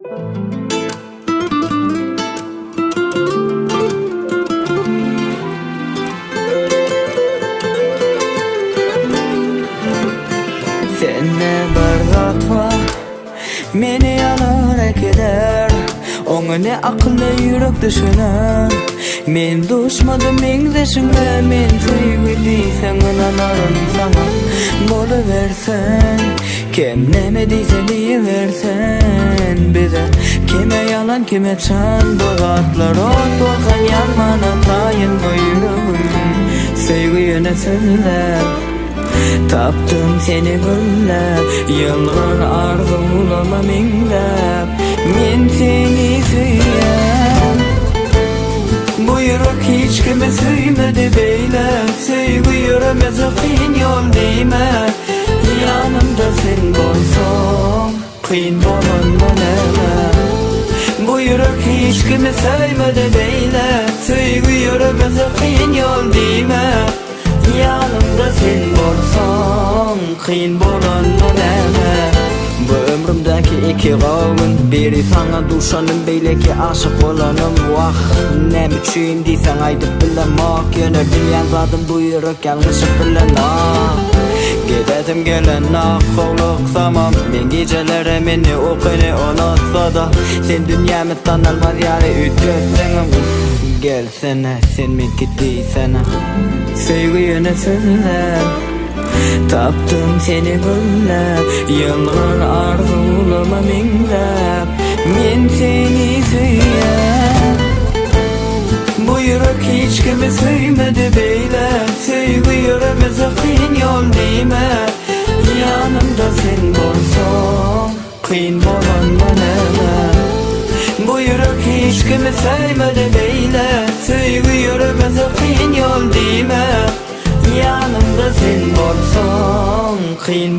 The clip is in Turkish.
Senne bir zat var, meni yanar eder. Oňa ne akıl ne ýürek düşüner. Men duşmadım meňdeşiňe, men söýgüli seňe naryn saňa. Boluversen, kim neme diýse diýersen bize. Kime yalan kime çan, bu zatlar ot bolsan ýanmana taýyn ýüregim. Söýgüne sözler taptım seni güllep, yılgın arzulama minglep. Men seni süýýär, bu ýürek hiç kime süýmedi beýlep. Söýgü ýüremez kyn ýol diýme, ýanymda sen bolsaň kyn bolanma näme. Bu ýürek hiç kime süýmedi beýlep. Söýgü ýüremez kyn ýol diýme, ýanymda sen bolsaň kyn bolanma näme. Bu ömrümdäki iki gawyn, biri saňa duşanım beýleki aşyk bolanım. Wah, näme üçin diýseň aýdyp bilemek, ýöne bilýän zadym bu ýürek ýalňyşyk bilen. Gidedim gelen ahfoluk zaman, men gecelere meni okuyne onatsa da. Sen dünyamy tanalmaz ýaly ütgetseň, gelsene sen menki diýsene. Söýgüne sözler taptım seni güllep, yılgın arzulama minglep. Men seni süýýär, bu ýürek hiç kime süýmedi beýlep. Söýgü ýüremez kyn ýol diýme, ýanymda sen bolsaň kyn bolanma näme. Bu ýürek hiç kime süýmedi beýlep. Söýgü ýüremez kyn ýol diýme, ýanymda sen bolsaň kyn